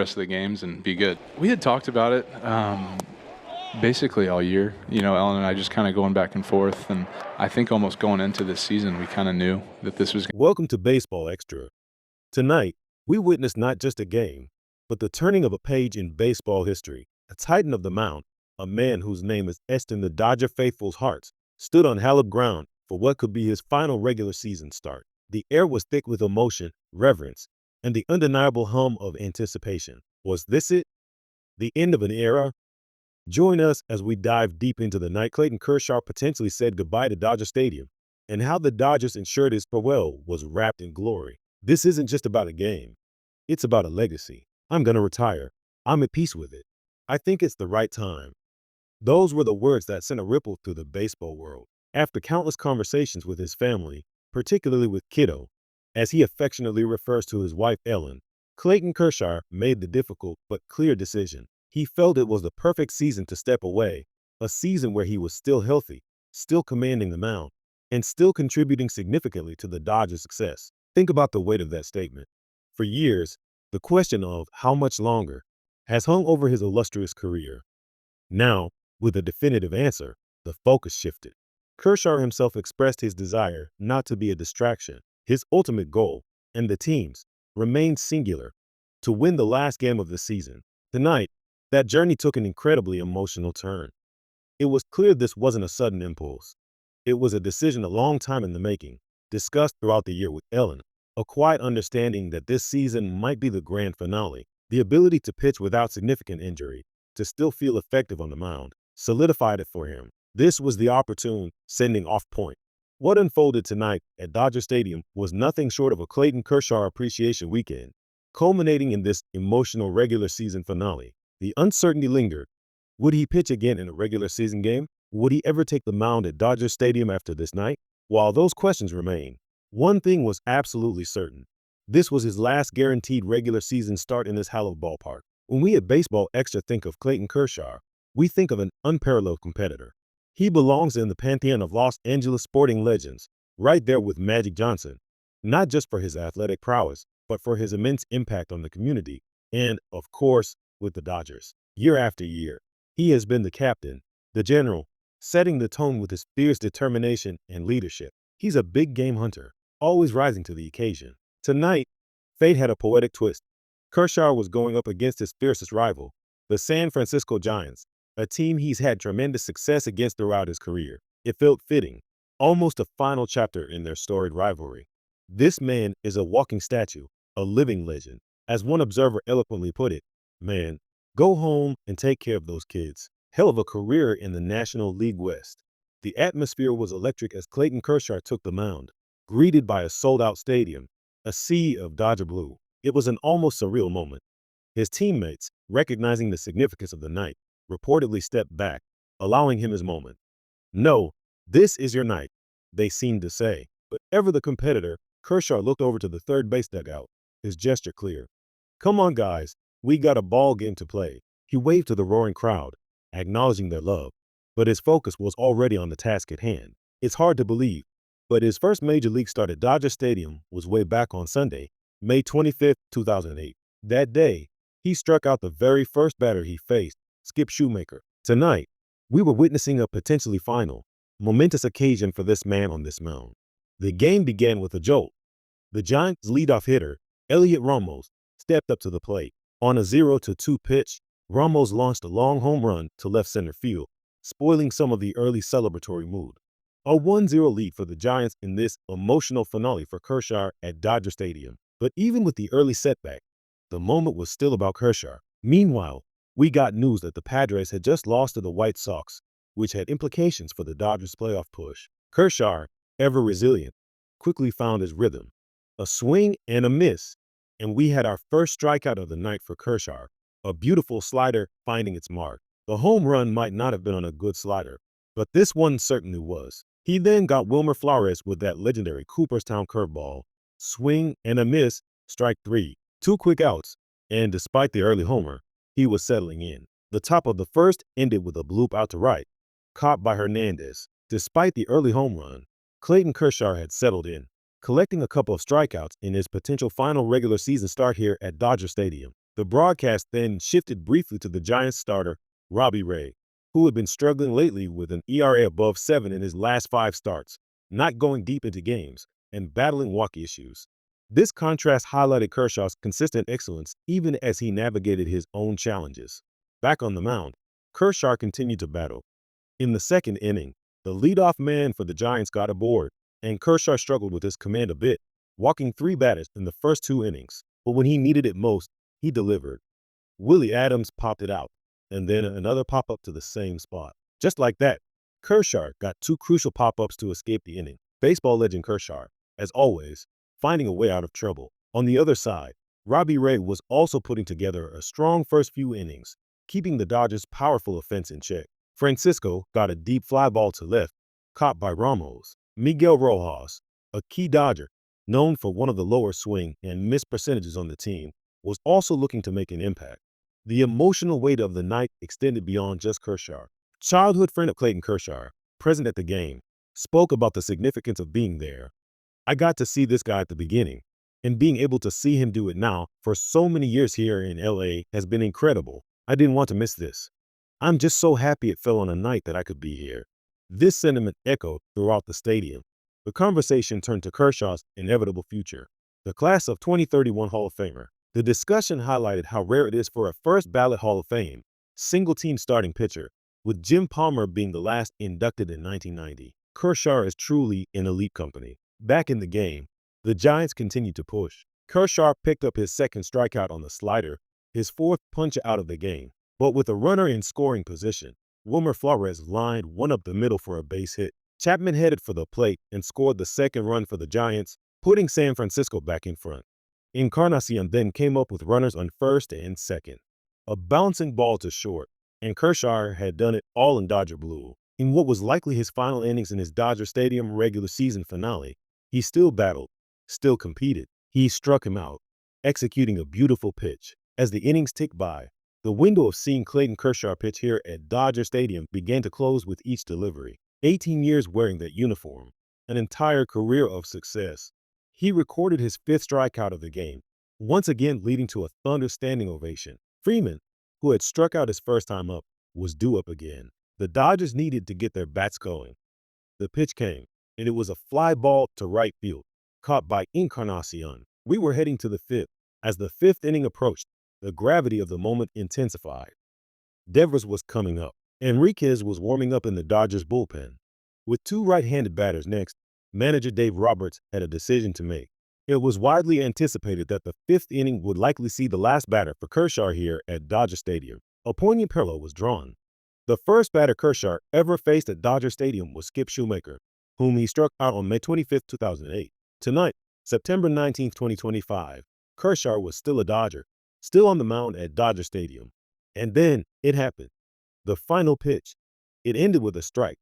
rest of the games and be good. We had talked about it basically all year. Ellen and I just kind of going back and forth, and I think almost going into this season, we kind of knew that this was. Welcome to Baseball Extra. Tonight, we witnessed not just a game, but the turning of a page in baseball history. A titan of the mound, a man whose name is etched in the Dodger faithful's hearts, stood on hallowed ground for what could be his final regular season start. The air was thick with emotion, reverence, and the undeniable hum of anticipation. Was this it? The end of an era? Join us as we dive deep into the night Clayton Kershaw potentially said goodbye to Dodger Stadium and how the Dodgers ensured his farewell was wrapped in glory. This isn't just about a game. It's about a legacy. I'm going to retire. I'm at peace with it. I think it's the right time. Those were the words that sent a ripple through the baseball world. After countless conversations with his family, particularly with Kiddo, as he affectionately refers to his wife Ellen, Clayton Kershaw made the difficult but clear decision. He felt it was the perfect season to step away, a season where he was still healthy, still commanding the mound, and still contributing significantly to the Dodgers' success. Think about the weight of that statement. For years, the question of how much longer has hung over his illustrious career. Now, with a definitive answer, the focus shifted. Kershaw himself expressed his desire not to be a distraction. His ultimate goal, and the team's, remained singular: to win the last game of the season. Tonight, that journey took an incredibly emotional turn. It was clear this wasn't a sudden impulse. It was a decision a long time in the making, discussed throughout the year with Ellen, a quiet understanding that this season might be the grand finale. The ability to pitch without significant injury, to still feel effective on the mound, solidified it for him. This was the opportune sending off point. What unfolded tonight at Dodger Stadium was nothing short of a Clayton Kershaw appreciation weekend, culminating in this emotional regular season finale. The uncertainty lingered. Would he pitch again in a regular season game? Would he ever take the mound at Dodger Stadium after this night? While those questions remain, one thing was absolutely certain. This was his last guaranteed regular season start in this hallowed ballpark. When we at Baseball Extra think of Clayton Kershaw, we think of an unparalleled competitor. He belongs in the pantheon of Los Angeles sporting legends, right there with Magic Johnson, not just for his athletic prowess, but for his immense impact on the community and, of course, with the Dodgers. Year after year, he has been the captain, the general, setting the tone with his fierce determination and leadership. He's a big game hunter, always rising to the occasion. Tonight, fate had a poetic twist. Kershaw was going up against his fiercest rival, the San Francisco Giants, a team he's had tremendous success against throughout his career. It felt fitting, almost a final chapter in their storied rivalry. This man is a walking statue, a living legend. As one observer eloquently put it, "Man, go home and take care of those kids." Hell of a career in the National League West. The atmosphere was electric as Clayton Kershaw took the mound, greeted by a sold-out stadium, a sea of Dodger blue. It was an almost surreal moment. His teammates, recognizing the significance of the night, reportedly stepped back, allowing him his moment. "No, this is your night," they seemed to say. But ever the competitor, Kershaw looked over to the third base dugout, his gesture clear. "Come on, guys, we got a ball game to play." He waved to the roaring crowd, acknowledging their love, but his focus was already on the task at hand. It's hard to believe, but his first major league start at Dodger Stadium was way back on Sunday, May 25th, 2008. That day, he struck out the very first batter he faced, Skip Shoemaker. Tonight, we were witnessing a potentially final, momentous occasion for this man on this mound. The game began with a jolt. The Giants' leadoff hitter, Elliot Ramos, stepped up to the plate. On a 0-2 pitch, Ramos launched a long home run to left center field, spoiling some of the early celebratory mood. A 1-0 lead for the Giants in this emotional finale for Kershaw at Dodger Stadium. But even with the early setback, the moment was still about Kershaw. Meanwhile, we got news that the Padres had just lost to the White Sox, which had implications for the Dodgers' playoff push. Kershaw, ever resilient, quickly found his rhythm. A swing and a miss, and we had our first strikeout of the night for Kershaw, a beautiful slider finding its mark. The home run might not have been on a good slider, but this one certainly was. He then got Wilmer Flores with that legendary Cooperstown curveball. Swing and a miss, strike three. 2 quick outs, and despite the early homer, he was settling in. The top of the first ended with a bloop out to right, caught by Hernandez. Despite the early home run, Clayton Kershaw had settled in, collecting a couple of strikeouts in his potential final regular season start here at Dodger Stadium. The broadcast then shifted briefly to the Giants starter, Robbie Ray, who had been struggling lately with an ERA above 7 in his last 5 starts, not going deep into games, and battling walk issues. This contrast highlighted Kershaw's consistent excellence even as he navigated his own challenges. Back on the mound, Kershaw continued to battle. In the second inning, the leadoff man for the Giants got aboard, and Kershaw struggled with his command a bit, walking 3 batters in the first 2 innings. But when he needed it most, he delivered. Willie Adams popped it out, and then another pop-up to the same spot. Just like that, Kershaw got 2 crucial pop-ups to escape the inning. Baseball legend Kershaw, as always, finding a way out of trouble. On the other side, Robbie Ray was also putting together a strong first few innings, keeping the Dodgers' powerful offense in check. Francisco got a deep fly ball to left, caught by Ramos. Miguel Rojas, a key Dodger, known for one of the lower swing and miss percentages on the team, was also looking to make an impact. The emotional weight of the night extended beyond just Kershaw. Childhood friend of Clayton Kershaw, present at the game, spoke about the significance of being there. I got to see this guy at the beginning, and being able to see him do it now for so many years here in LA has been incredible. I didn't want to miss this. I'm just so happy it fell on a night that I could be here. This sentiment echoed throughout the stadium. The conversation turned to Kershaw's inevitable future, the class of 2031 Hall of Famer. The discussion highlighted how rare it is for a first ballot Hall of Fame, single-team starting pitcher, with Jim Palmer being the last inducted in 1990. Kershaw is truly in elite company. Back in the game, the Giants continued to push. Kershaw picked up his second strikeout on the slider, his 4th punch out of the game. But with a runner in scoring position, Wilmer Flores lined one up the middle for a base hit. Chapman headed for the plate and scored the second run for the Giants, putting San Francisco back in front. Encarnacion then came up with runners on first and second. A bouncing ball to short, and Kershaw had done it all in Dodger blue. In what was likely his final innings in his Dodger Stadium regular season finale, he still battled, still competed. He struck him out, executing a beautiful pitch. As the innings ticked by, the window of seeing Clayton Kershaw pitch here at Dodger Stadium began to close with each delivery. 18 years wearing that uniform, an entire career of success. He recorded his 5th strikeout of the game, once again leading to a Thunder standing ovation. Freeman, who had struck out his first time up, was due up again. The Dodgers needed to get their bats going. The pitch came, and it was a fly ball to right field, caught by Encarnacion. We were heading to the 5th. As the 5th inning approached, the gravity of the moment intensified. Devers was coming up. Enriquez was warming up in the Dodgers bullpen. With 2 right-handed batters next, manager Dave Roberts had a decision to make. It was widely anticipated that the 5th inning would likely see the last batter for Kershaw here at Dodger Stadium. A poignant parallel was drawn. The first batter Kershaw ever faced at Dodger Stadium was Skip Shoemaker, whom he struck out on May 25, 2008. Tonight, September 19, 2025, Kershaw was still a Dodger, still on the mound at Dodger Stadium. And then it happened. The final pitch. It ended with a strike,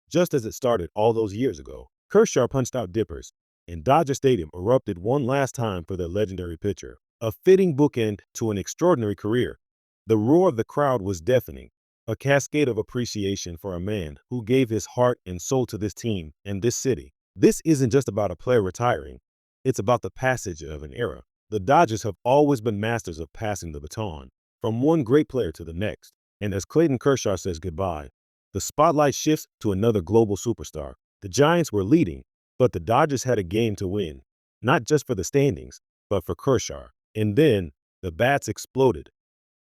just as it started all those years ago. Kershaw punched out dippers, and Dodger Stadium erupted one last time for their legendary pitcher. A fitting bookend to an extraordinary career. The roar of the crowd was deafening, a cascade of appreciation for a man who gave his heart and soul to this team and this city. This isn't just about a player retiring. It's about the passage of an era. The Dodgers have always been masters of passing the baton from one great player to the next. And as Clayton Kershaw says goodbye, the spotlight shifts to another global superstar. The Giants were leading, but the Dodgers had a game to win, not just for the standings, but for Kershaw. And then the bats exploded.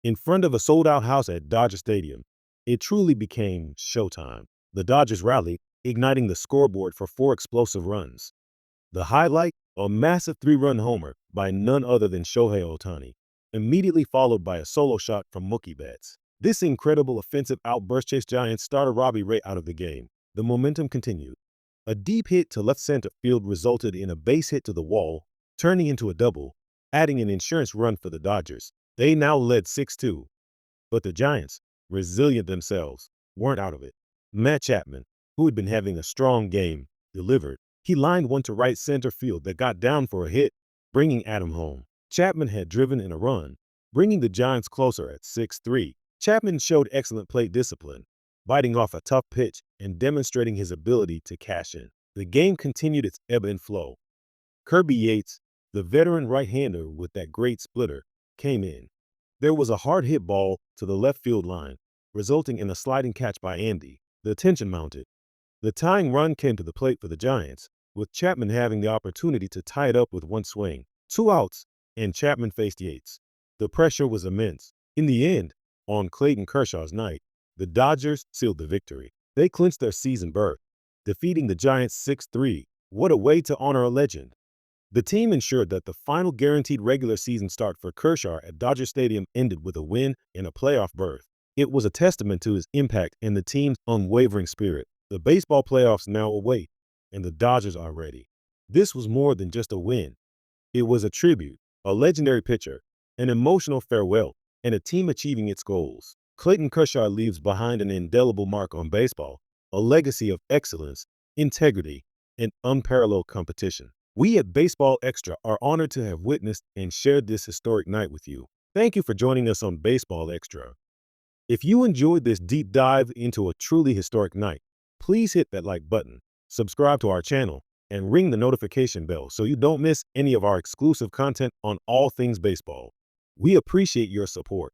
In front of a sold-out house at Dodger Stadium, it truly became showtime. The Dodgers rallied, igniting the scoreboard for 4 explosive runs. The highlight, a massive 3-run homer by none other than Shohei Ohtani, immediately followed by a solo shot from Mookie Betts. This incredible offensive outburst chased Giants starter Robbie Ray out of the game. The momentum continued. A deep hit to left center field resulted in a base hit to the wall, turning into a double, adding an insurance run for the Dodgers. They now led 6-2. But the Giants, resilient themselves, weren't out of it. Matt Chapman, who had been having a strong game, delivered. He lined one to right center field that got down for a hit, bringing Adam home. Chapman had driven in a run, bringing the Giants closer at 6-3. Chapman showed excellent plate discipline, biting off a tough pitch and demonstrating his ability to cash in. The game continued its ebb and flow. Kirby Yates, the veteran right-hander with that great splitter, came in. There was a hard hit ball to the left field line, resulting in a sliding catch by Andy. The tension mounted. The tying run came to the plate for the Giants, with Chapman having the opportunity to tie it up with one swing. 2 outs, and Chapman faced Yates. The pressure was immense. In the end, on Clayton Kershaw's night, the Dodgers sealed the victory. They clinched their season berth, defeating the Giants 6-3. What a way to honor a legend. The team ensured that the final guaranteed regular season start for Kershaw at Dodger Stadium ended with a win and a playoff berth. It was a testament to his impact and the team's unwavering spirit. The baseball playoffs now await, and the Dodgers are ready. This was more than just a win. It was a tribute, a legendary pitcher, an emotional farewell, and a team achieving its goals. Clayton Kershaw leaves behind an indelible mark on baseball, a legacy of excellence, integrity, and unparalleled competition. We at Baseball Extra are honored to have witnessed and shared this historic night with you. Thank you for joining us on Baseball Extra. If you enjoyed this deep dive into a truly historic night, please hit that like button, subscribe to our channel, and ring the notification bell so you don't miss any of our exclusive content on all things baseball. We appreciate your support.